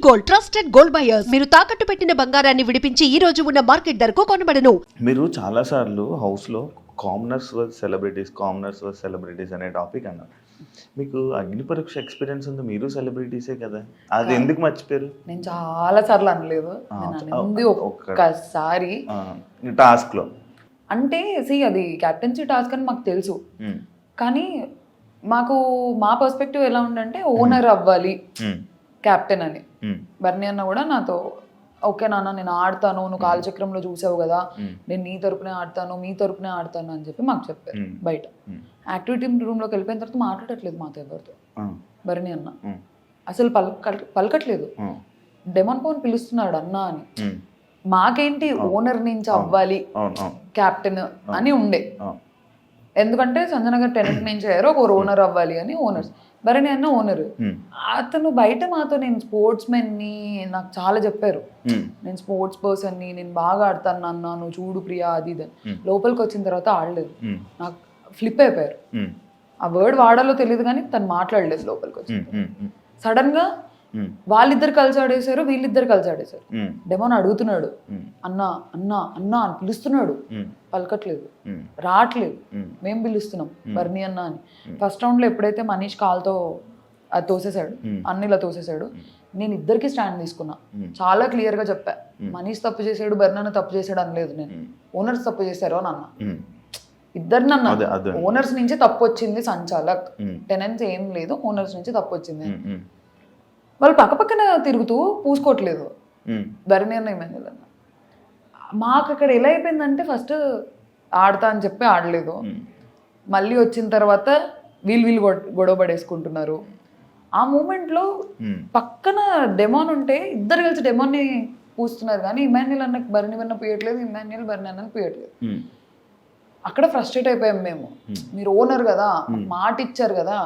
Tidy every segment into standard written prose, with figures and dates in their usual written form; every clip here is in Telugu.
Gold, trusted gold buyers. మీరు తాకట్టు పెట్టిన బంగారాన్ని విడిపించి ఈ రోజు ఉన్న మార్కెట్ ధరకు కొనబడను. మీరు చాలాసార్లు హౌస్లో కామనర్స్ వర్స్ సెలబ్రిటీస్ అనే టాపిక్ అన్నారు. మీకు అగ్ని పరీక్ష ఎక్స్పీరియన్స్ ఉంది, మీరు సెలబ్రిటీసే కదా, అది ఎందుకు మర్చిపోయారు? నేను చాలా సార్లు అనలేదు, ఒక్కసారి టాస్క్లో. అంటే అది క్యాప్టెన్సీ టాస్క్ అని మాకు తెలుసు, కానీ మాకు మా పర్స్పెక్టివ్ ఎలా ఉందంటే ఓనర్ అవ్వాలి క్యాప్టెన్ అని. బర్నీ అన్న కూడా నాతో ఓకే నాన్న నేను ఆడతాను, నువ్వు కాలచక్రంలో చూసావు కదా, నేను నీ తరపునే ఆడతాను, మీ తరపునే ఆడతాను అని చెప్పి మాకు చెప్పారు. బయట యాక్టివిటీ రూమ్లోకి వెళ్ళిపోయిన తర్వాత మాట్లాడట్లేదు మాతో ఎవరితో. బర్నీ అన్న అసలు పలకట్లేదు. డెమన్ పవన్ పిలుస్తున్నాడు అన్న అని. మాకేంటి ఓనర్ నుంచి అవ్వాలి క్యాప్టెన్ అని ఉండే, ఎందుకంటే సంజన గారు టెనెంట్ నుంచి అయ్యారు, ఒక ఓనర్ అవ్వాలి అని. ఓనర్స్ భరణి అన్న ఓనర్. అతను బయట మాతో నేను స్పోర్ట్స్ మెన్ని నాకు చాలా చెప్పారు, నేను స్పోర్ట్స్ పర్సన్ని, నేను బాగా ఆడతాను నాన్న, నువ్వు చూడు ప్రియా అది ఇది. లోపలికి వచ్చిన తర్వాత ఆడలేదు, నాకు ఫ్లిప్ అయిపోయారు. ఆ వర్డ్ వాడాలో తెలియదు కానీ తను మాట్లాడలేదు లోపలికి వచ్చి. సడన్ గా వాళ్ళిద్దరు కలిసి ఆడేశారు, వీళ్ళిద్దరు కలిసి ఆడేశారు. డెమోన్ అడుగుతున్నాడు అన్నా అన్నా అన్నా అని పిలుస్తున్నాడు, పలకట్లేదు, రావట్లేదు. మేము పిలుస్తున్నాం బర్నీ అన్న అని. ఫస్ట్ రౌండ్ లో ఎప్పుడైతే మనీష్ కాల్తో అది తోసేశాడు, అన్నిలా తోసేశాడు, నేను ఇద్దరికి స్టాండ్ తీసుకున్నా. చాలా క్లియర్ గా చెప్పా, మనీష్ తప్పు చేసాడు, బర్నీ అన్న తప్పు చేసాడు అనలేదు నేను. ఓనర్స్ తప్పు చేశారు అని అన్నా. ఇద్దరిని అన్నా, ఓనర్స్ నుంచి తప్పు వచ్చింది, సంచాలక్ టెనెన్స్ ఏం లేదు, ఓనర్స్ నుంచి తప్పు వచ్చింది. వాళ్ళు పక్కపక్కన తిరుగుతూ పూసుకోవట్లేదు ధరణి అన్న ఇమాన్యుల్ అన్న. మాకు అక్కడ ఎలా అయిపోయిందంటే ఫస్ట్ ఆడతా అని చెప్పి ఆడలేదు, మళ్ళీ వచ్చిన తర్వాత వీళ్ళు గొడవ పడేసుకుంటున్నారు. ఆ మూమెంట్లో పక్కన డెమోన్ ఉంటే ఇద్దరు కలిసి డెమోన్ని పూస్తున్నారు, కానీ ఇమాన్యుల్ అన్నకి బర్నీ అన్న పూయట్లేదు, ఇమాన్యుల్ బర్నీ అన్నకి పూయట్లేదు. అక్కడ ఫ్రస్ట్రేట్ అయిపోయాం మేము. మీరు ఓనర్ కదా, మాట ఇచ్చారు కదా,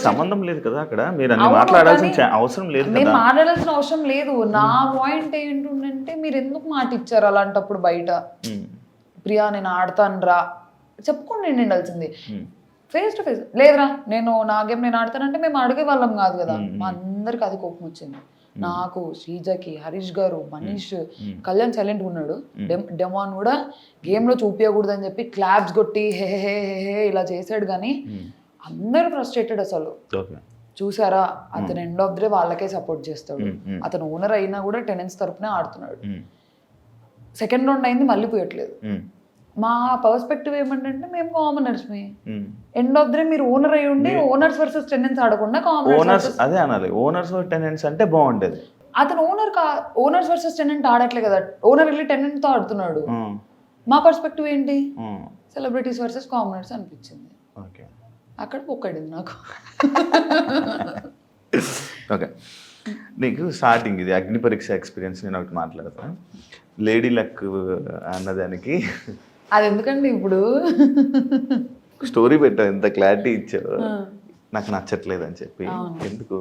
సంబంధం లేదు కదా అక్కడ, మీరు అన్ని మాట్లాడాల్సిన అవసరం లేదు. నేను మాట్లాడాల్సిన అవసరం లేదు. నా పాయింట్ ఏంటంటే మీరు ఎందుకు మాట ఇచ్చారు అలాంటప్పుడు బయట? ప్రియా నేను ఆడతాను రా చెప్పుకోండి ఉండాల్సింది. ఫేస్ టు ఫేస్ లేదురా నేను నా గేమ్ నేను ఆడతానంటే మేము అడిగే వాళ్ళం కాదు కదా. మా అందరికి అది కోపం వచ్చింది. నాకు, శ్రీజకి, హరీష్ గారు, మనీష్, కళ్యాణ్ సైలెంట్ ఉన్నాడు. డెమాన్ కూడా గేమ్ లో చూపించకూడదు అని చెప్పి క్లాప్స్ కొట్టి హే హే హే ఇలా చేశాడు. కానీ అందరూ ఫ్రస్ట్రేటెడ్. అసలు చూసారా, అతను ఎండ్ ఆఫ్ ది డే వాళ్ళకే సపోర్ట్ చేస్తాడు. అతను ఓనర్ అయినా కూడా టెనెన్స్ తరపునే ఆడుతున్నాడు. సెకండ్ రౌండ్ అయింది, మళ్ళీ పోయట్లేదు. మా పర్స్పెక్టివ్ ఏమంటే మేము commoners me end of the day మీరు ఓనర్ అయి ఉండి ఓనర్స్ వర్సెస్ టెనెన్స్ ఆడకుండా కామనర్స్ అదే అనాలి. ఓనర్స్ టెనెంట్స్ అంటే బాగుంటది. అతను ఓనర్స్ వర్సెస్ టెనెంట్ ఆడట్లే కదా, ఓనర్ వెళ్ళి టెనెంట్ తో ఆడుతున్నాడు. మా పర్స్పెక్టివ్ ఏంటి, సెలబ్రిటీస్ వర్సెస్ కామనర్స్ అనిపించింది. అక్కడ పొక్కడింది నాకు. ఓకే, నీకు స్టార్టింగ్ ఇది అగ్ని పరీక్ష ఎక్స్పీరియన్స్ నేను ఒకటి మాట్లాడతాను. లేడీ లక్ అన్నదానికి అది ఎందుకండి ఇప్పుడు స్టోరీ పెట్టావు, ఎంత క్లారిటీ ఇచ్చావు, నాకు నచ్చట్లేదు అని చెప్పి. ఎందుకు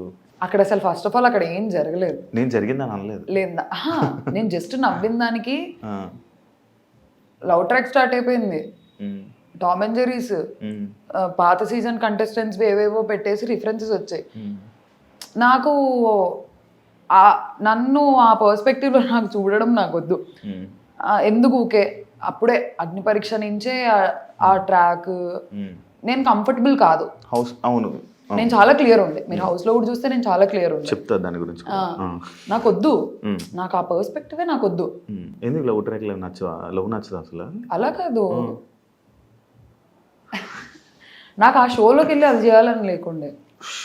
అక్కడ అసలు ఫస్ట్ ఆఫ్ ఆల్ అక్కడ ఏం జరగలేదు. నేను జరిగిందని అనలేదు. లేదా నేను జస్ట్ నవ్విన దానికి లవ్ ట్రాక్ స్టార్ట్ అయిపోయింది. టామ్ అండ్ జెర్రీస్ పాత సీజన్ కంటెస్టెంట్స్ ఏవేవో పెట్టేసి రిఫరెన్సెస్ వచ్చాయి. నాకు నన్ను ఆ పర్స్పెక్టివ్లో నాకు చూడడం నాకు వద్దు. ఎందుకు ఊకే అప్పుడే అగ్ని పరీక్ష నుంచే ఆ ట్రాక్ నేను కంఫర్టబుల్ కాదు. హౌస్ అవును, నేను చాలా క్లియర్ ఉంది. మీరు హౌస్ లో కూడా చూస్తే నేను చాలా క్లియర్ ఉంది. చెప్తా దాని గురించి. నాకు వద్దు, నాకు ఆ పర్స్పెక్టివే నాకు వద్దు. ఎందుకు లవ్ ట్రాక్ లవ్ నచ్చదు అసలు? అలా కాదు, నాకు ఆ షోలోకి వెళ్ళి అది చేయాలని లేకుండే.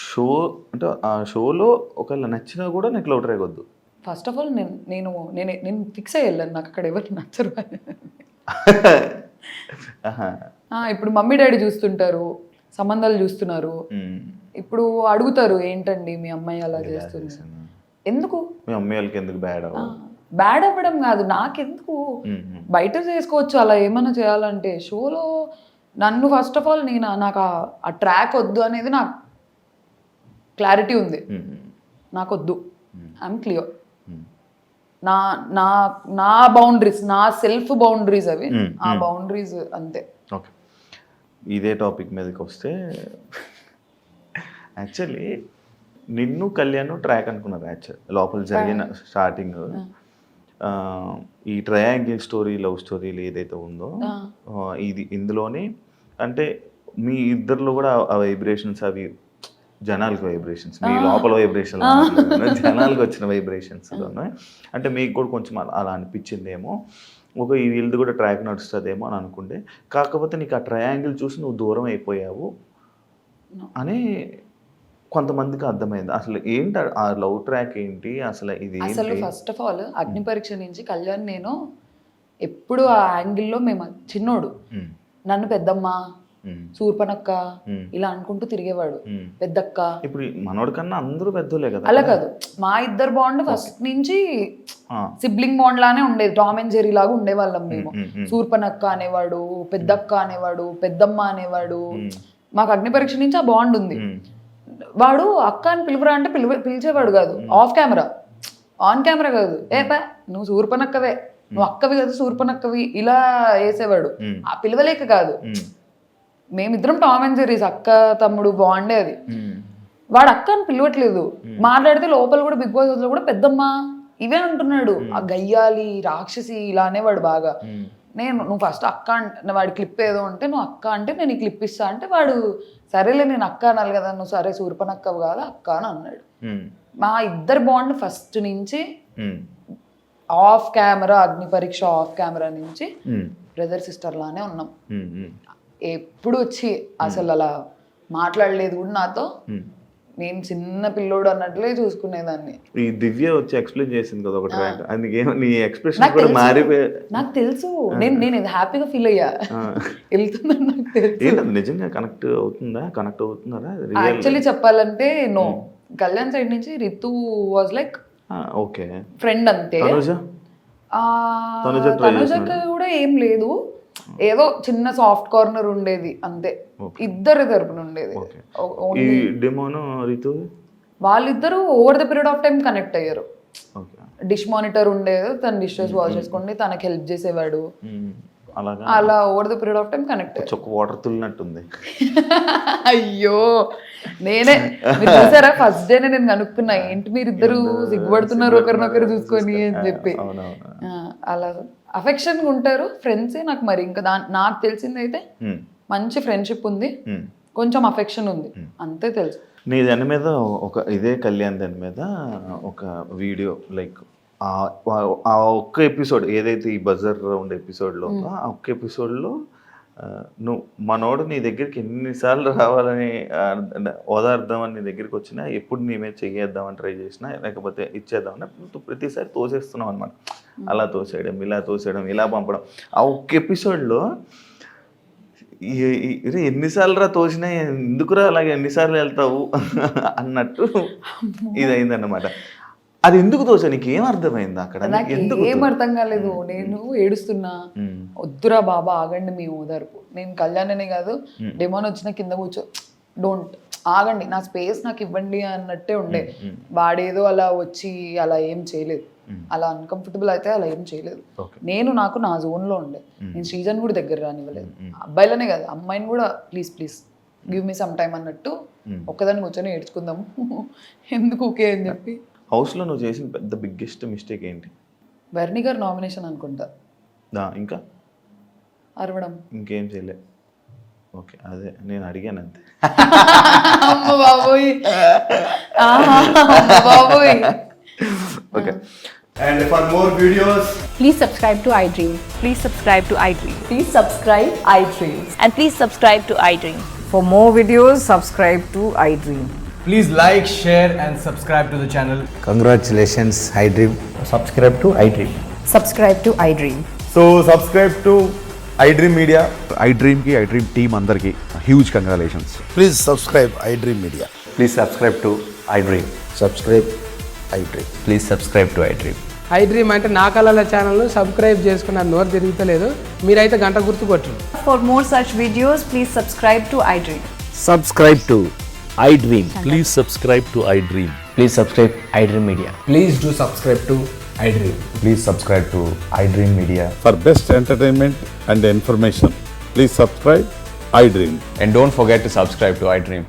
షో అంటే ఆ షోలో ఒకవేళ నచ్చినా కూడా నీకు లవ్ ట్రాక్ వద్దు. ఫస్ట్ ఆఫ్ ఆల్ నేను ఫిక్స్ అయ్యి వెళ్ళాను, నాకు అక్కడ ఎవరికి నచ్చరు. ఇప్పుడు మమ్మీ డాడీ చూస్తుంటారు, సంబంధాలు చూస్తున్నారు, ఇప్పుడు అడుగుతారు ఏంటండి మీ అమ్మాయి అలా చేస్తుంది, ఎందుకు మీ అమ్మాయి వాళ్ళకి ఎందుకు బ్యాడ్ అవ్వడం కాదు, నాకెందుకు బయట చేసుకోవచ్చు అలా ఏమైనా చేయాలంటే. షోలో నన్ను ఫస్ట్ ఆఫ్ ఆల్ నాకు ఆ ట్రాక్ వద్దు అనేది నాకు క్లారిటీ ఉంది. నాకు వద్దు, ఐఎమ్ క్లియర్. నా నా నా బౌండరీస్, నా సెల్ఫ్ బౌండరీస్ అవి, ఆ బౌండరీస్ అంతే. ఓకే, ఇదే టాపిక్ మీదకి వస్తే యాక్చువల్లీ నిన్ను కళ్యాణ్ ట్రాక్ అనుకున్నారు యాక్చువల్ లోపల జరిగిన స్టార్టింగ్ ఈ ట్రయాంగిల్ స్టోరీ లవ్ స్టోరీలు ఏదైతే ఉందో ఇందులోనే అంటే మీ ఇద్దరిలో కూడా ఆ వైబ్రేషన్స్ అవి జనాలకు వైబ్రేషన్స్ మీ లోపల వైబ్రేషన్ జనాలకు వచ్చిన వైబ్రేషన్స్లోనే అంటే మీకు కూడా కొంచెం అలా అనిపించిందేమో ఈ వీళ్ళది కూడా ట్రాక్ నడుస్తుందేమో అని అనుకుంటే కాకపోతే నీకు ఆ ట్రయాంగిల్ చూసి నువ్వు దూరం అయిపోయావు అని కొంతమందికి అర్థమైంది. అసలు ఏంటి ఆ లవ్ ట్రాక్ ఏంటి అసలు ఇది? అసలు ఫస్ట్ ఆఫ్ ఆల్ అగ్ని పరీక్ష నుంచి కళ్యాణ్ నేను ఎప్పుడు ఆ యాంగిల్లో మేము చిన్నోడు నన్ను పెద్దమ్మ సూర్పనక్క ఇలా అనుకుంటూ తిరిగేవాడు. పెద్దక్క ఇప్పుడు మనోడి కన్నా అందరూ పెద్దోలే కదా. అలా కాదు, మా ఇద్దరు బాండ్ ఫస్ట్ నుంచి సిబ్లింగ్ బాండ్ లానే ఉండేది. టామ్ అండ్ జెర్రీ లాగా ఉండేవాళ్ళం మేము. సూర్పనక్క అనేవాడు, పెద్దక్క అనేవాడు, పెద్దమ్మ అనేవాడు. మాకు అగ్ని పరీక్ష నుంచి ఆ బాండ్ ఉంది. వాడు అక్క అని పిలుపురా అంటే పిలిచేవాడు కాదు, ఆఫ్ కెమెరా. ఆన్ కెమెరా కాదు, నువ్వు సూర్పనక్కవే, నువ్వు అక్కవి కదా సూర్పనక్కవి ఇలా వేసేవాడు. ఆ పిలవలేక కాదు, మేమిద్దరం టామ్ అండ్ జెర్రీస్ అక్క తమ్ముడు బాండే అది. వాడు అక్క అని పిలవట్లేదు, మాట్లాడితే లోపల కూడా బిగ్ బాస్ లో కూడా పెద్దమ్మ ఇవే అంటున్నాడు. ఆ గయ్యాలి రాక్షసి ఇలా అనేవాడు బాగా. నువ్వు ఫస్ట్ అక్క అంటే వాడి క్లిప్ ఏదో ఉంటే నువ్వు అక్క అంటే నేను ఈ క్లిప్ ఇస్తా అంటే వాడు సరేలే నేను అక్క అనాలి కదా, నువ్వు సరే సూర్పనక్క కాదు అక్క అని అన్నాడు. మా ఇద్దరు బాండ్ ఫస్ట్ నుంచి ఆఫ్ కెమెరా అగ్ని పరీక్ష ఆఫ్ కెమెరా నుంచి బ్రదర్ సిస్టర్ లానే ఉన్నాం. ఎప్పుడు వచ్చి అసలు అలా మాట్లాడలేదు కూడా నాతో. నేను చిన్న పిల్లోడు అన్నట్లే చూసుకునేదాన్ని. ఈ దివ్య వచ్చి ఎక్స్ప్లెయిన్ చేసింది కదా ఒకటి, అందుకే నీ ఎక్స్ప్రెషన్ కూడా మారిపోయి నాకు తెలుసు. నేను హ్యాపీగా ఫీల్ అయ్యా వెళ్తుందని నాకు తెలుసు. నిజంగా కనెక్ట్ అవుతున్నారా? యాక్చువల్లీ చెప్పాలంటే నో, కళ్యాణ్ సైడ్ నుంచి Ritu was like okay friend అంతే. తనుజకి కూడా ఏం లేదు, ఏదో చిన్న సాఫ్ట్ కార్నర్ ఉండేది అంతే. ఇద్దరి తరపున ఉండేది. వాళ్ళిద్దరూ over the period of time connect అయ్యారు. డిష్ మానిటర్ ఉండేది, తన డిషెస్ వాష్ చేసుకోండి, తనకి హెల్ప్ చేసేవాడు. అలా over the period of time connect. Water తుల్లినట్టుంది. అయ్యో నేనే చూసారా ఫస్ట్ డే నేను కనుక్కున్నా, ఏంటి మీరు ఇద్దరు సిగ్గుపడుతున్నారు ఒకరినొకరు చూసుకొని అని చెప్పి. అలా అఫెక్షన్ ఉంటారు ఫ్రెండ్స్. నాకు మరి ఇంకా నాకు తెలిసింది అయితే మంచి ఫ్రెండ్షిప్ ఉంది, కొంచెం అఫెక్షన్ ఉంది, అంతే తెలుసు. నీ దాని మీద ఇదే కళ్యాణ్ దాని మీద ఒక వీడియో లైక్ ఆ ఒక్క ఎపిసోడ్ ఏదైతే ఈ బజర్ రౌండ్ ఎపిసోడ్లో ఆ ఒక్క ఎపిసోడ్లో నువ్వు మనోడు నీ దగ్గరికి ఎన్నిసార్లు రావాలని ఓదార్దామని నీ దగ్గరికి వచ్చినా, ఎప్పుడు నీ మీద చెయ్యేద్దామని ట్రై చేసినా, లేకపోతే ఇచ్చేద్దామని ప్రతిసారి తోసేస్తున్నావు అనమాట. అలా తోసేయడం, ఇలా తోసేయడం, ఇలా పంపడం. ఆ ఒక్క ఎపిసోడ్లో ఎన్నిసార్లు రా తోసినా ఎందుకురా అలాగే ఎన్నిసార్లు వెళ్తావు అన్నట్టు ఇది అయిందన్నమాట. అది ఎందుకు తోసా? నీకు ఏం అర్థమైంది అక్కడ? ఏం అర్థం కాలేదు. నేను ఏడుస్తున్నా, వద్దురా బాబా ఆగండి మీ ఓదార్పు. నేను కళ్యాణనే కాదు, డెమోన్ వచ్చిన కింద కూర్చో, డోంట్ ఆగండి, నా స్పేస్ నాకు ఇవ్వండి అన్నట్టే ఉండే. వాడేదో అలా వచ్చి అలా ఏం చేయలేదు, అలా అన్కంఫర్టబుల్ అయితే అలా ఏం చేయలేదు. నాకు నా జోన్లో ఉండే. నేను శ్రీజన్ కూడా దగ్గర రానివ్వలేదు, అబ్బాయిలనే కాదు అమ్మాయిని కూడా please please give me some time అన్నట్టు ఒక్కదాన్ని కూర్చొని ఏడ్చుకుందాము ఎందుకు ఓకే అని చెప్పి. హౌస్లో నువ్వు చేసిన పెద్ద బిగ్గెస్ట్ మిస్టేక్ ఏంటి? బర్నీ గారు నామినేషన్ అనుకుంటా. ఇంకా అరవడం, ఇంకేం చేయలే. ఓకే, అదే నేను అడిగాను అంతే. బాబోయ్ బాబోయ్. Okay. And for more videos, please subscribe to iDream. Please subscribe to iDream. Please subscribe iDream. And please subscribe to iDream. For more videos, subscribe to iDream. please like, share and subscribe to the channel. Congratulations, iDream. Subscribe to iDream. Subscribe to iDream. So subscribe to iDream Media. iDream ki iDream team andarki huge congratulations. Please subscribe iDream Media. Please subscribe to iDream. Subscribe iDream. Please subscribe to iDream. iDream అంటే నా కళల ఛానల్ను సబ్స్క్రైబ్ చేసుకున్న నోరు తిరుగుతలేదు, మీరైతే గంట గుర్తు కొట్టండి. For more such videos, please subscribe to iDream. Subscribe to iDream. Please subscribe to iDream. Please subscribe iDream Media. Please do subscribe to iDream. Please subscribe to iDream Media. For best entertainment and information, please subscribe iDream. And don't forget to subscribe to iDream.